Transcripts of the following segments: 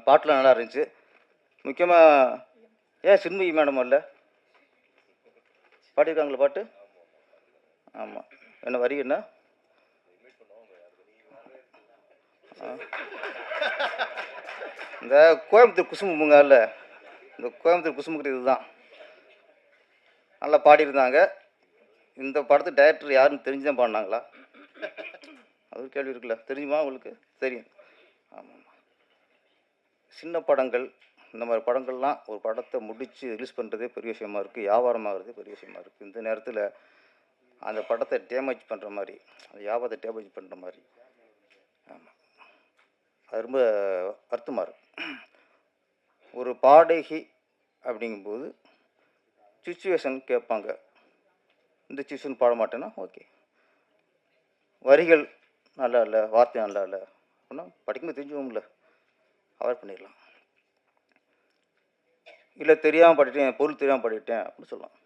பாட்டுலாம் நல்லா இருந்துச்சு. முக்கியமாக ஏன் சின்மயி மேடம் வரல? பாடியிருக்காங்களா பாட்டு? ஆமாம். என்ன வரி என்ன? இந்த கோயம்புத்தூர் குசும்புங்கால, இந்த கோயம்புத்தூர் குசும்புக்கு இதுதான் நல்லா பாடியிருந்தாங்க. இந்த படத்து டைரக்டர் யாருன்னு தெரிஞ்சு தான் பாடினாங்களா? அது ஒரு கேள்வி இருக்குல்ல. தெரியுமா உங்களுக்கு? தெரியும். ஆமாம். சின்ன படங்கள் இந்த மாதிரி படங்கள்லாம் ஒரு படத்தை முடித்து ரிலீஸ் பண்ணுறதே பெரிய விஷயமா இருக்குது. வியாபாரமாகிறது பெரிய விஷயமா இருக்குது. இந்த நேரத்தில் அந்த படத்தை டேமேஜ் பண்ணுற மாதிரி, அந்த வியாபாரத்தை டேமேஜ் பண்ணுற மாதிரி, ஆமாம், அது ரொம்ப வருத்தமாக இருக்குது. ஒரு பாடகி அப்படிங்கும்போது சுச்சுவேஷன் கேட்பாங்க. இந்த சுச்சுவேஷன் பாட மாட்டேன்னா ஓகே, வரிகள் நல்லா இல்லை, வார்த்தை நல்லா இல்லை அப்படின்னா படிக்கும்போது தெரிஞ்சுவோம்ல, அவாய்ட் பண்ணிடலாம். இல்லை தெரியாமல் பாடிட்டேன், பொருள் தெரியாமல் பாடிட்டேன் அப்படின்னு சொல்லலாம்.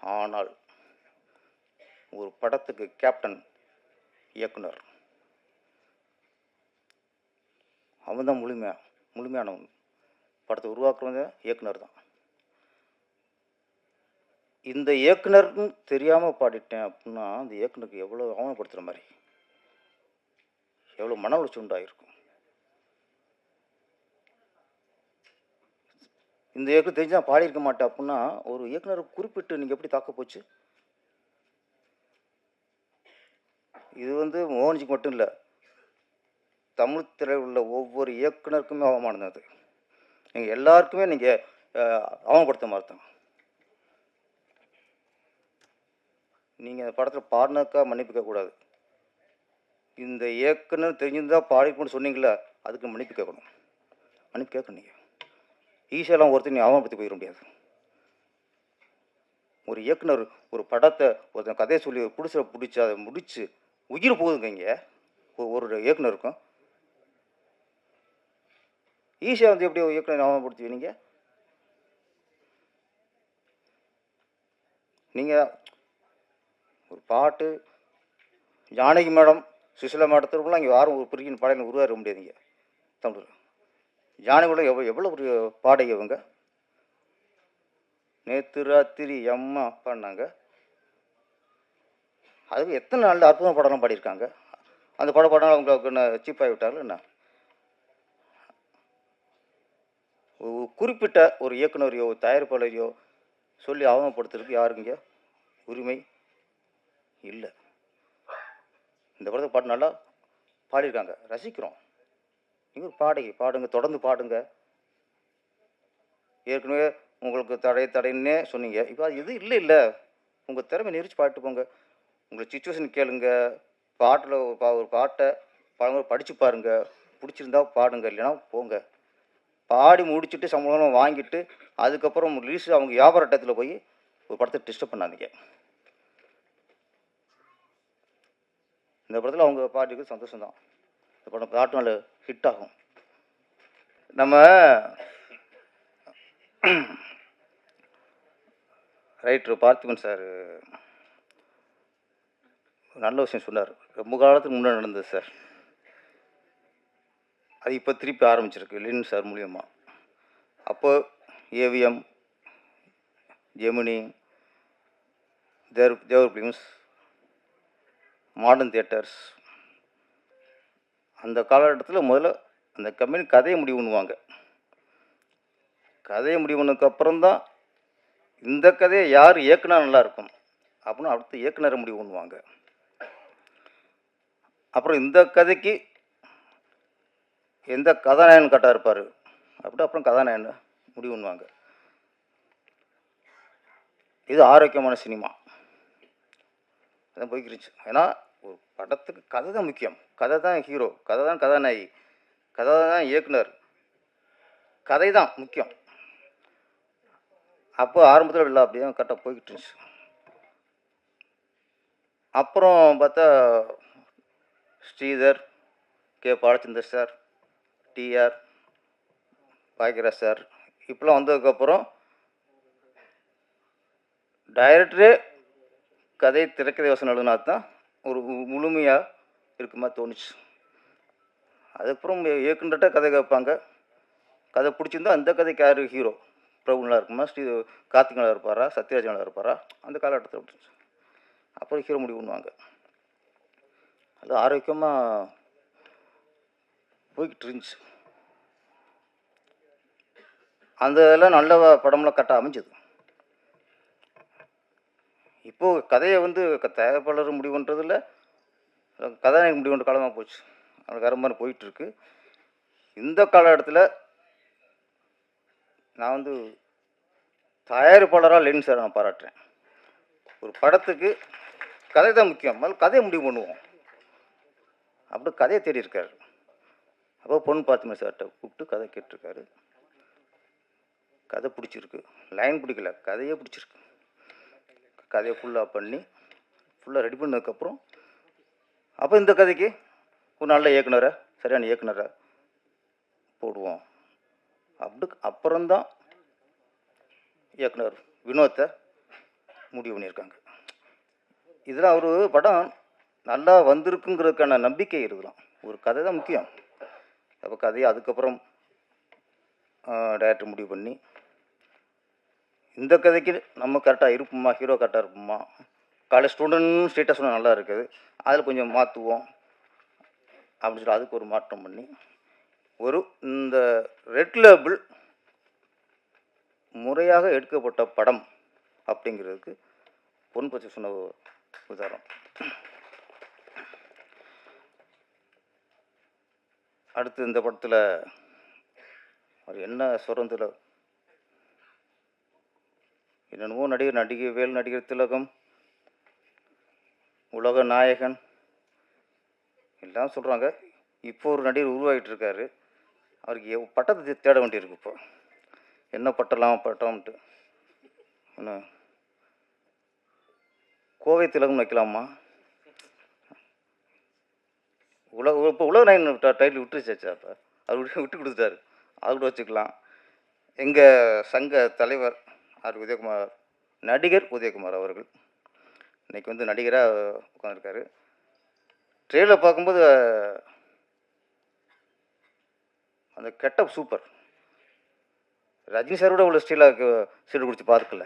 ஆனால் ஒரு படத்துக்கு கேப்டன் இயக்குனர், அவன் தான் முழுமையானவன். படத்தை உருவாக்குறவங்க இயக்குனர் தான். இந்த இயக்குனர்னு தெரியாமல் பாடிட்டேன் அப்படின்னா அந்த இயக்குனருக்கு எவ்வளோ அவமானப்படுத்துகிற மாதிரி, எவ்வளோ மன உளைச்சல் உண்டாயிருக்கும். இந்த இயக்குனர் தெரிஞ்சா பாடியிருக்க மாட்டேன் அப்படின்னா ஒரு இயக்குனரை குறிப்பிட்டு நீங்கள் எப்படி தாக்க போச்சு? இது மோகன்ஜிக்கு மட்டும் இல்லை, தமிழ் திரையில் உள்ள ஒவ்வொரு இயக்குனருக்குமே அவமானம் அது. நீங்கள் எல்லாருக்குமே நீங்கள் அவமானப்படுத்த மாதிரி தான். நீங்கள் அந்த படத்தில் பாடினதுக்காக மன்னிப்பு கேட்கக்கூடாது. இந்த இயக்குனர் தெரிஞ்சிருந்தால் பாடிக்கணும்னு சொன்னீங்களா, அதுக்கு மன்னிப்பு கேட்கணும். மன்னிப்பு கேட்கணும். நீங்கள் ஈஸியெல்லாம் ஒருத்தர் நீ அவமானப்படுத்தி போயிட முடியாது. ஒரு இயக்குனர் ஒரு படத்தை ஒருத்தன் கதையை சொல்லி பிடிச்சி அதை முடித்து உயிர் போகுதுங்க. இங்கே ஒரு இயக்குனருக்கும் ஈஸியாக எப்படி ஒரு இயக்குனர் அவமானப்படுத்துவீங்க? நீங்கள் ஒரு பாட்டு ஜானகி மேடம், சுசிலா மேடத்திற்குலாம் இங்கே யாரும் ஒரு பிரிக்கின் பாடலை உருவாக்க முடியாதுங்க. தமிழ் ஜானகியோட எவ்வளோ ஒரு பாடகி அவங்க. நேற்று ராத்திரி அம்மா பாடினாங்க. அதுக்கு எத்தனை நல்ல அற்புதம் படம்லாம் பாடியிருக்காங்க. அந்த படம் அவங்களுக்கு என்ன சீப்பாகி விட்டாலும் என்ன? குறிப்பிட்ட ஒரு இயக்குனரையோ தயாரிப்பாளரையோ சொல்லி அவமானப்படுத்துறதுக்கு யாருங்க உரிமை இல்லை. இந்த படத்தை பாட்டு நல்லா பாடியிருக்காங்க, ரசிக்கிறோம். நீங்கள் ஒரு பாடகி, பாடுங்க, தொடர்ந்து பாடுங்க. ஏற்கனவே உங்களுக்கு தடைன்னே சொன்னீங்க. இப்போ அது இது இல்லை, உங்கள் திறமை நெரிச்சு பாட்டு போங்க. உங்கள் சுச்சுவேஷன் கேளுங்க. பாட்டில் ஒரு பாட்டை பழங்க படித்து பாருங்க. பிடிச்சிருந்தா பாடுங்க, இல்லைன்னா போங்க. பாடி முடிச்சுட்டு சம்பளம் வாங்கிட்டு அதுக்கப்புறம் ரிலீஸ் அவங்க வியாபார டயத்தில் போய் ஒரு படத்தை டிஸ்டர்ப் பண்ணாதீங்க. இந்த படத்தில் அவங்க பாட்டுக்கு சந்தோஷம்தான். இந்த படம் பாட்டு நல்ல ஹிட் ஆகும். நம்ம ரைட்டர் பார்த்திபன் சார் நல்ல விஷயம் சொன்னார். ரொம்ப காலத்துக்கு முன்னாடி நடந்தது சார். அது இப்போ திருப்பி ஆரம்பிச்சிருக்கு லின் சார் மூலியமாக. அப்போ ஏவிஎம், ஜெமினி, தேவர் ஃபிலிம்ஸ், மாடர்ன் தியேட்டர்ஸ், அந்த காலகட்டத்தில் முதல்ல அந்த கம்பெனி கதையை முடிவு பண்ணுவாங்க. கதையை முடிவு பண்ணதுக்கப்புறம்தான் இந்த கதையை யார் இயக்குனா நல்லாயிருக்கும் அப்படின்னு அடுத்த இயக்குனரை முடிவு பண்ணுவாங்க. அப்புறம் இந்த கதைக்கு எந்த கதாநாயகன் கரெக்டாக இருப்பார் அப்படி அப்புறம் கதாநாயகன் முடிவு பண்ணுவாங்க. இது ஆரோக்கியமான சினிமா அதான் போய்க்கிருச்சு. ஏன்னா ஒரு படத்துக்கு கதை தான் முக்கியம். கதை தான் ஹீரோ, கதை தான் கதாநாயகி, கதை தான் இயக்குனர், கதை தான் முக்கியம். அப்போ ஆரம்பத்தில் இல்லை, அப்படியே கரெக்டாக போய்கிட்டு இருந்துச்சு. அப்புறம் பார்த்தா Sridhar, K Balachander sir, TR Bhagyaraj sir இப்போலாம் வந்ததுக்கப்புறம் டைரக்டரே கதை திரைக்கதை வசனம் எழுதுனா தான் ஒரு முழுமையாக இருக்குமா தோணுச்சு. அதுக்கப்புறம் இயக்குனர்கிட்ட கதை கேட்பாங்க. கதை பிடிச்சிருந்தா அந்த கதைக்கு யார் ஹீரோ? பிரபுலா இருக்குமா? கார்த்திகேயனா இருப்பாரா? சத்யராஜனா இருப்பாரா? அந்த காலகட்டத்தில் அப்படி அப்புறம் ஹீரோ முடிவு பண்ணுவாங்க. அது ஆரோக்கியமாக போய்கிட்டு இருந்துச்சு. அந்த இதெல்லாம் நல்ல படம்லாம் கரெக்டாக அமைஞ்சது. இப்போது கதையை வந்து தயாரிப்பாளர் முடிவு பண்ணுறதில்ல, கதாநாயகன் முடிவு பண்ணுற காலமாக போச்சு. அது வேறு மாதிரி போயிட்டுருக்கு. இந்த காலகட்டத்தில் நான் வந்து தயாரிப்பாளராக லெனின் சார் நான் பாராட்டுறேன். ஒரு படத்துக்கு கதை தான் முக்கியம், முதல்ல கதையை முடிவு பண்ணுவோம். அப்படி கதையை தேடி இருக்காரு. அப்போ பொண்ணு பார்த்துமே சார்கிட்ட கூப்பிட்டு கதை கேட்டிருக்காரு. கதை பிடிச்சிருக்கு, லைன் பிடிக்கல, கதையே பிடிச்சிருக்கு. கதையை ஃபுல்லாக பண்ணி ஃபுல்லாக ரெடி பண்ணதுக்கப்புறம் அப்போ இந்த கதைக்கு ஒரு நல்ல இயக்குனரை, சரியான இயக்குனரை போடுவோம். அப்புறம்தான் இயக்குனர் வினோத்தை முடிவு பண்ணியிருக்காங்க. இதெல்லாம் ஒரு படம் நல்லா வந்திருக்குங்கிறதுக்கான நம்பிக்கை இருக்கலாம். ஒரு கதை தான் முக்கியம். அப்போ கதையை அதுக்கப்புறம் டைரக்டர் முடிவு பண்ணி இந்த கதைக்கு நம்ம கரெக்டாக இருப்போமா, ஹீரோ கரெக்டாக இருப்போமா, காலேஜ் ஸ்டூடெண்ட் ஸ்டேட்டஸ் சொன்னால் நல்லா இருக்குது, அதில் கொஞ்சம் மாற்றுவோம் அப்படின்னு சொல்லி அதுக்கு ஒரு மாற்றம் பண்ணி இந்த ரெட் லேபிள் முறையாக எடுக்கப்பட்ட படம் அப்படிங்கிறதுக்கு பொன் பற்றி சொன்ன உதாரணம். அடுத்து இந்த படத்தில் அவர் என்ன சுரந்தில் என்னென்னமோ நடிகர் நடிகர் திலகம், உலக நாயகன் எல்லாம் சொல்கிறாங்க. இப்போ ஒரு நடிகர் உருவாகிட்டு இருக்காரு. அவருக்கு பட்டத்தை தேட வேண்டியிருக்கு. இப்போ என்ன பட்டம்ன்ட்டு என்ன கோவை திலகம் வைக்கலாமா? இப்போ உலக நாயகன் டைட்டில் விட்டுருச்சாச்சா? அப்போ அவர் விட்டு கொடுத்துட்டாரு. அது கூட வச்சுக்கலாம். எங்கள் சங்க தலைவர் உதயகுமார், நடிகர் உதயகுமார் அவர்கள் இன்றைக்கி வந்து நடிகராக உட்காந்துருக்காரு. ட்ரெயிலர் பார்க்கும்போது அந்த கெட்டப் சூப்பர். ரஜினி சாரோட உள்ள ஸ்டீலாக சீடு குடிச்சு பார்த்துக்கல.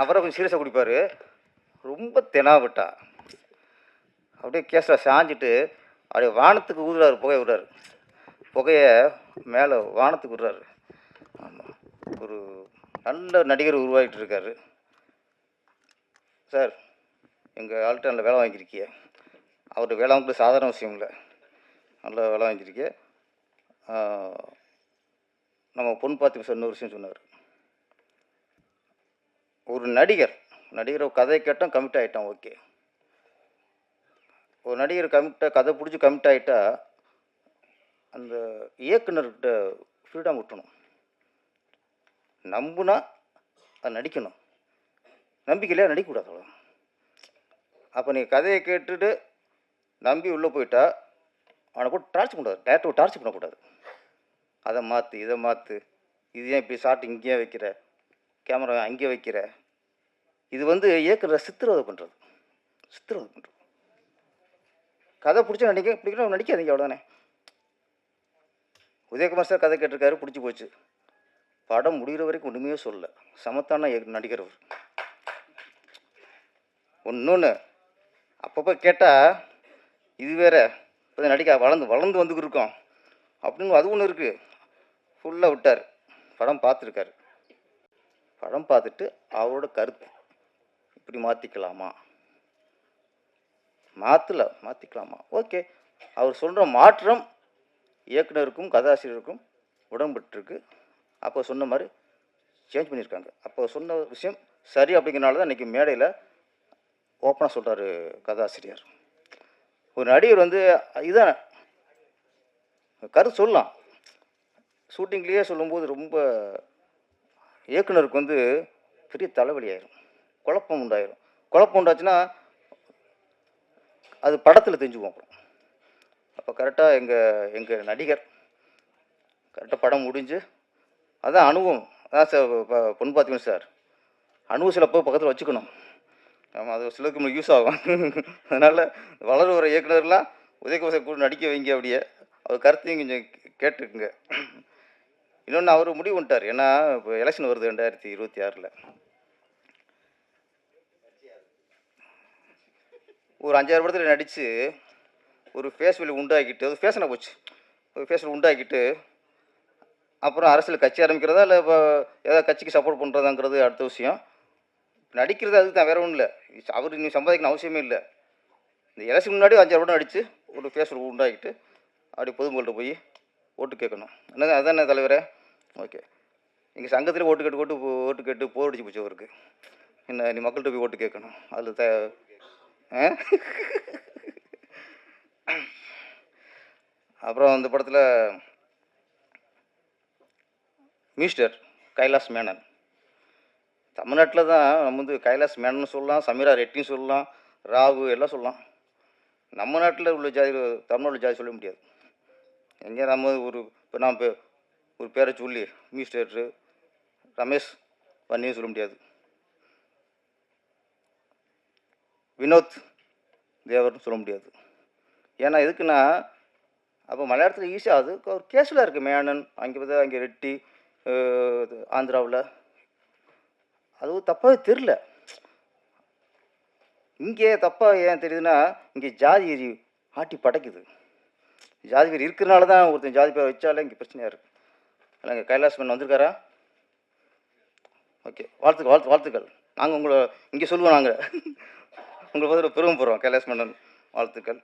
அவரை கொஞ்சம் சீரியஸாக குடிப்பார். ரொம்ப தெனாவட்டா அப்படியே கேஸில் சாஞ்சிட்டு அப்படியே வானத்துக்கு ஊதுறாரு, புகை விடுறாரு. புகையை மேலே வானத்துக்கு விடுறாரு. ஆமாம், ஒரு நல்ல நடிகர் உருவாகிட்டு இருக்காரு. சார், எங்கள் ஆள்கிட்ட நல்ல வேலை வாங்கியிருக்கீங்க. அவர்கிட்ட வேலை வாங்கிட்டு சாதாரண விஷயம் இல்லை, நல்ல வேலை வாங்கியிருக்கீங்க. நம்ம பொன் பார்த்து சார் இன்னொரு விஷயம் சொன்னார். ஒரு நடிகர் கதை கேட்டோம், கமிட் ஆகிட்டோம், ஓகே. ஒரு நடிகர் கதை பிடிச்சி கமிட் ஆகிட்டா அந்த இயக்குனர்கிட்ட ஃப்ரீடம் விட்டணும். நம்புனா அது நடிக்கணும், நம்பிக்கையிலே நடிக்கக்கூடாது. அவ்வளோ. அப்போ நீங்கள் கதையை கேட்டுட்டு நம்பி உள்ளே போயிட்டா அவனை போட்டு டார்ச் பண்ணக்கூடாது, டேரக்டர் டார்ச் பண்ணக்கூடாது. அதை மாற்று, இதை மாற்று, இது ஏன் இப்படி ஷார்ட் இங்கேயே வைக்கிற, கேமரா அங்கே வைக்கிற, இது வந்து இயக்குற சித்திரவதை பண்ணுறது. கதை பிடிச்சா பிடிக்கணும், நடிக்காதீங்க, அவ்வளோதானே. உதயகுமார் சார் கதை கேட்டிருக்காரு, பிடிச்சி போச்சு. படம் முடிகிற வரைக்கும் ஒன்றுமே சொல்லலை. சமத்தான நடிகர் அவர். ஒன்று அப்பப்போ கேட்டால் இது வேற இப்போ நடிக்க வளர்ந்து வந்துக்கிட்டு இருக்கோம் அப்படின்னு அது ஒன்று இருக்குது. ஃபுல்லாக விட்டார். படம் பார்த்துருக்காரு. படம் பார்த்துட்டு அவரோட கருத்து இப்படி மாற்றிக்கலாமா, ஓகே. அவர் சொல்கிற மாற்றம் இயக்குனருக்கும் கதாசிரியருக்கும் உடன்பட்டுருக்கு. அப்போ சொன்ன மாதிரி சேஞ்ச் பண்ணியிருக்காங்க. அப்போ சொன்ன விஷயம் சரி அப்படிங்கிறனால தான் இன்றைக்கி மேடையில் ஓப்பனாக சொல்கிறாரு கதாசிரியர். ஒரு நடிகர் வந்து இதான் கருத்து சொல்லலாம். ஷூட்டிங்லேயே சொல்லும்போது ரொம்ப இயக்குனருக்கு வந்து பெரிய தலைவலி ஆயிரும், குழப்பம் உண்டாச்சுன்னா அது படத்தில் தெரிஞ்சுக்குவோம். அப்போ கரெக்டாக எங்கள் நடிகர் கரெக்டாக படம் முடிஞ்சு அதான் அனுபவம். அதான் சார் பொண்ணு பார்த்தீங்கன்னா சார் அனுபவத்தில் அப்போ பக்கத்தில் வச்சுக்கணும். ஆமாம், அது சிலருக்கு யூஸ் ஆகும். அதனால் வளர வர இயக்குனர்லாம் உதயகுமார் சார் கூட நடிக்க வைங்க அப்படியே. அவர் கருத்தையும் கொஞ்சம் கேட்டுக்குங்க. இன்னொன்று அவர் முடிவு பண்ணிட்டார். ஏன்னா இப்போ எலெக்ஷன் வருது 2026ல். ஒரு 5, 6 படத்தில் நடித்து ஒரு ஃபேஸ் வேல்யூ உண்டாக்கிட்டு, அது ஃபேஷனாக போச்சு. ஒரு ஃபேஸ் வேல்யூ உண்டாக்கிட்டு அப்புறம் அரசியல் கட்சி ஆரம்பிக்கிறதா இல்லை இப்போ ஏதாவது கட்சிக்கு சப்போர்ட் பண்ணுறதாங்கிறது அடுத்த விஷயம். நடிக்கிறது அதுக்கு தான், வேற ஒன்றும் இல்லை. அவர் இன்னும் சம்பாதிக்கணும் அவசியமே இல்லை. இந்த எலெக்ஷன் முன்னாடி 5, 6 படம் நடித்து ஒரு ஃபேஸ் வேல்யூ உண்டாக்கிட்டு அப்படி பொதுமக்கள்கிட்ட போய் ஓட்டு கேட்கணும். என்னங்க அதானே தலைவரே? ஓகே. எங்கள் சங்கத்தில் ஓட்டு கேட்டு போர் அடிச்சு போச்சு அவருக்கு. என்ன நீ மக்கள்கிட்ட போய் ஓட்டு கேட்கணும் அதில் அப்புறம் அந்த படத்தில் மிஸ்டர் கைலாஷ் மேனன். தமிழ்நாட்டில் தான் நம்ம வந்து கைலாஷ் மேனன் சொல்லலாம், சமீரா ரெட்டின்னு சொல்லலாம், ராகு எல்லாம் சொல்லலாம். நம்ம நாட்டில் உள்ள ஜாதி தமிழ்நாட்டில் ஜாதி சொல்ல முடியாது. எங்கே நம்ம இப்போ நான் ஒரு பேரை சொல்லி மிஸ்டர் ரமேஷ் பண்ணியும் சொல்ல முடியாது, வினோத் தேவர்னு சொல்ல முடியாது. ஏன்னா எதுக்குன்னா அப்போ மலையாளத்தில் ஈஸியாக அது ஒரு கேஸில் இருக்குது. மேனன் அங்கே பார்த்தா அங்கே ரெட்டி, ஆந்திராவில் அதுவும் தப்பாகவே தெரில. இங்கே தப்பாக ஏன் தெரியுதுன்னா இங்கே ஜாதி வெறி ஆட்டி படைக்குது. ஜாதி வெறி இருக்கிறனால தான் ஒருத்தன் ஜாதி பேர் வச்சாலே இங்கே பிரச்சனையாக இருக்குது. இல்லைங்க கைலாஷ் மேனன் வந்திருக்காரா? ஓகே, வாழ்த்துக்கள். நாங்கள் உங்களை இங்கே சொல்லுவோம், நாங்கள் உங்களை பார்த்து பெருமைப்படுறோம். கைலாஷ் மேனன் வாழ்த்துக்கள்.